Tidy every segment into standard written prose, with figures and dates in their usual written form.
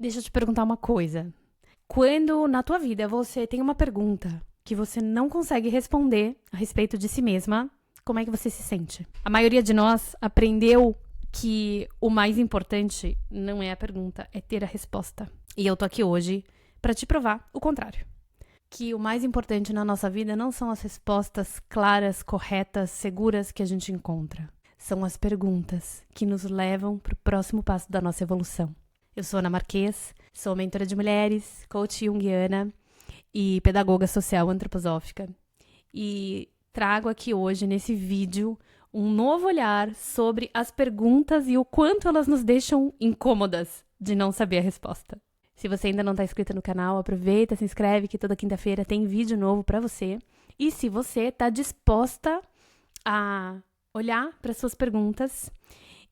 Deixa eu te perguntar uma coisa. Quando na tua vida você tem uma pergunta que você não consegue responder a respeito de si mesma, como é que você se sente? A maioria de nós aprendeu que o mais importante não é a pergunta, é ter a resposta. E eu tô aqui hoje para te provar o contrário. Que o mais importante na nossa vida não são as respostas claras, corretas, seguras que a gente encontra. São as perguntas que nos levam para o próximo passo da nossa evolução. Eu sou Ana Marques, sou mentora de mulheres, coach junguiana e pedagoga social antroposófica. E trago aqui hoje, nesse vídeo, um novo olhar sobre as perguntas e o quanto elas nos deixam incômodas de não saber a resposta. Se você ainda não está inscrito no canal, aproveita, se inscreve que toda quinta-feira tem vídeo novo para você. E se você está disposta a olhar para suas perguntas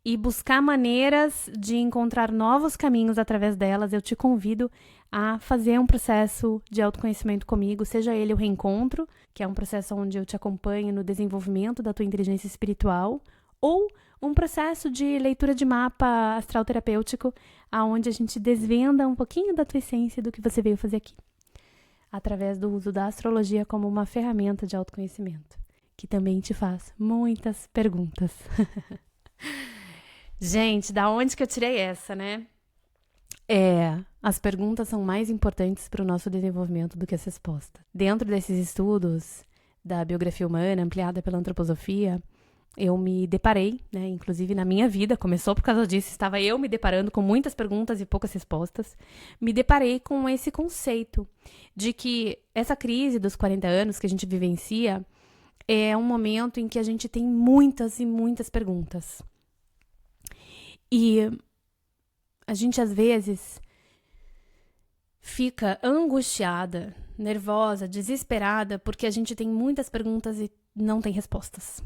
e buscar maneiras de encontrar novos caminhos através delas, eu te convido a fazer um processo de autoconhecimento comigo, seja ele o reencontro, que é um processo onde eu te acompanho no desenvolvimento da tua inteligência espiritual, ou um processo de leitura de mapa astral terapêutico, onde a gente desvenda um pouquinho da tua essência do que você veio fazer aqui, através do uso da astrologia como uma ferramenta de autoconhecimento, que também te faz muitas perguntas. Gente, da onde que eu tirei essa, né? As perguntas são mais importantes para o nosso desenvolvimento do que as respostas. Dentro desses estudos da biografia humana, ampliada pela antroposofia, eu me deparei, né, inclusive na minha vida, começou por causa disso, estava eu me deparando com muitas perguntas e poucas respostas, me deparei com esse conceito de que essa crise dos 40 anos que a gente vivencia é um momento em que a gente tem muitas e muitas perguntas. E a gente, às vezes, fica angustiada, nervosa, desesperada, porque a gente tem muitas perguntas e não tem respostas.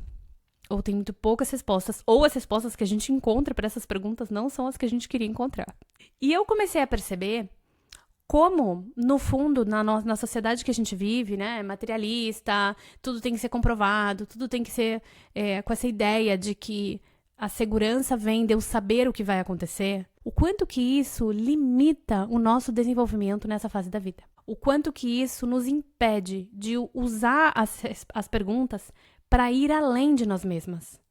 Ou tem muito poucas respostas, ou as respostas que a gente encontra para essas perguntas não são as que a gente queria encontrar. E eu comecei a perceber como, no fundo, na sociedade que a gente vive, né, materialista, tudo tem que ser comprovado, tudo tem que ser com essa ideia de que a segurança vem de eu saber o que vai acontecer, o quanto que isso limita o nosso desenvolvimento nessa fase da vida. O quanto que isso nos impede de usar as perguntas para ir além de nós mesmas.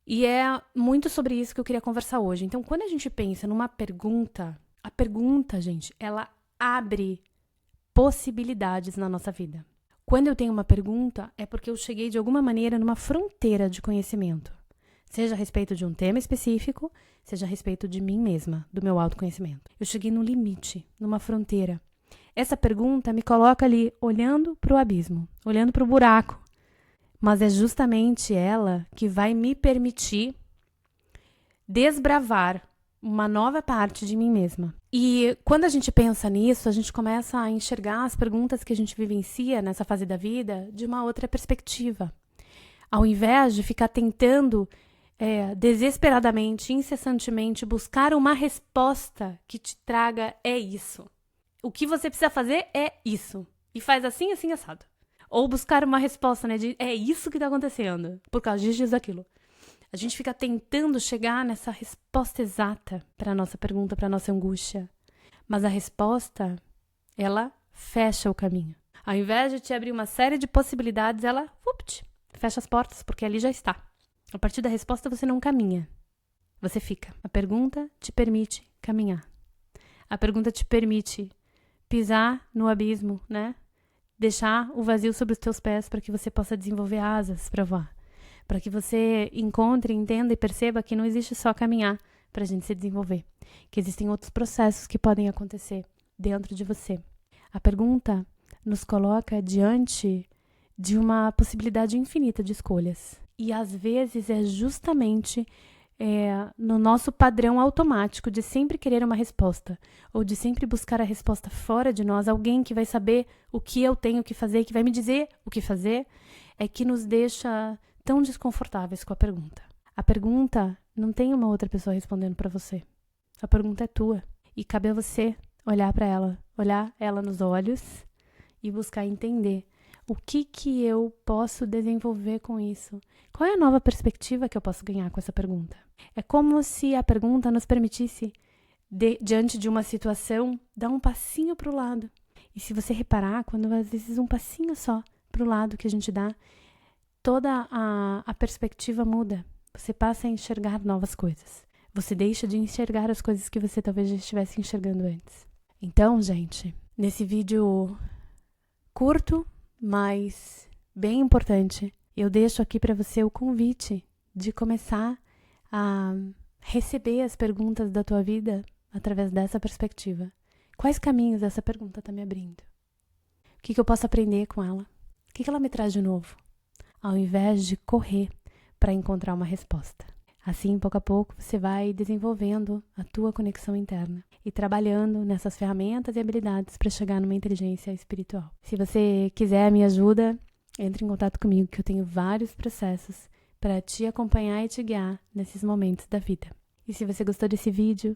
E é muito sobre isso que eu queria conversar hoje. Então, quando a gente pensa numa pergunta, a pergunta, gente, ela abre possibilidades na nossa vida. Quando eu tenho uma pergunta, é porque eu cheguei de alguma maneira numa fronteira de conhecimento. Seja a respeito de um tema específico, seja a respeito de mim mesma, do meu autoconhecimento. Eu cheguei no limite, numa fronteira. Essa pergunta me coloca ali, olhando para o abismo, olhando para o buraco. Mas é justamente ela que vai me permitir desbravar uma nova parte de mim mesma. E quando a gente pensa nisso, a gente começa a enxergar as perguntas que a gente vivencia nessa fase da vida de uma outra perspectiva. Ao invés de ficar tentando desesperadamente, incessantemente, buscar uma resposta que te traga isso. O que você precisa fazer é isso. E faz assim, assim, assado. Ou buscar uma resposta, né, de é isso que tá acontecendo, por causa disso, daquilo. A gente fica tentando chegar nessa resposta exata para a nossa pergunta, para a nossa angústia. Mas a resposta, ela fecha o caminho. Ao invés de te abrir uma série de possibilidades, ela fecha as portas, porque ali já está. A partir da resposta, você não caminha. Você fica. A pergunta te permite caminhar. A pergunta te permite pisar no abismo, né? Deixar o vazio sobre os teus pés para que você possa desenvolver asas para voar. Para que você encontre, entenda e perceba que não existe só caminhar para a gente se desenvolver. Que existem outros processos que podem acontecer dentro de você. A pergunta nos coloca diante de uma possibilidade infinita de escolhas. E às vezes é justamente no nosso padrão automático de sempre querer uma resposta, ou de sempre buscar a resposta fora de nós, alguém que vai saber o que eu tenho que fazer, que vai me dizer o que fazer, é que nos deixa tão desconfortáveis com a pergunta. A pergunta não tem uma outra pessoa respondendo para você. A pergunta é tua. E cabe a você olhar para ela, olhar ela nos olhos e buscar entender o que eu posso desenvolver com isso. Qual é a nova perspectiva que eu posso ganhar com essa pergunta? É como se a pergunta nos permitisse diante de uma situação, dá um passinho para o lado. E se você reparar, quando às vezes um passinho só para o lado que a gente dá, toda a perspectiva muda. Você passa a enxergar novas coisas. Você deixa de enxergar as coisas que você talvez já estivesse enxergando antes. Então, gente, nesse vídeo curto, mas bem importante, eu deixo aqui para você o convite de começar a receber as perguntas da tua vida através dessa perspectiva. Quais caminhos essa pergunta está me abrindo? O que eu posso aprender com ela? O que ela me traz de novo? Ao invés de correr para encontrar uma resposta. Assim, pouco a pouco, você vai desenvolvendo a tua conexão interna e trabalhando nessas ferramentas e habilidades para chegar numa inteligência espiritual. Se você quiser a minha ajuda, entre em contato comigo, que eu tenho vários processos para te acompanhar e te guiar nesses momentos da vida. E se você gostou desse vídeo,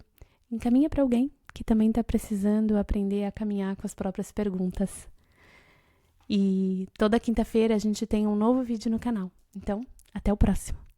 encaminha para alguém que também está precisando aprender a caminhar com as próprias perguntas. E toda quinta-feira a gente tem um novo vídeo no canal. Então, até o próximo!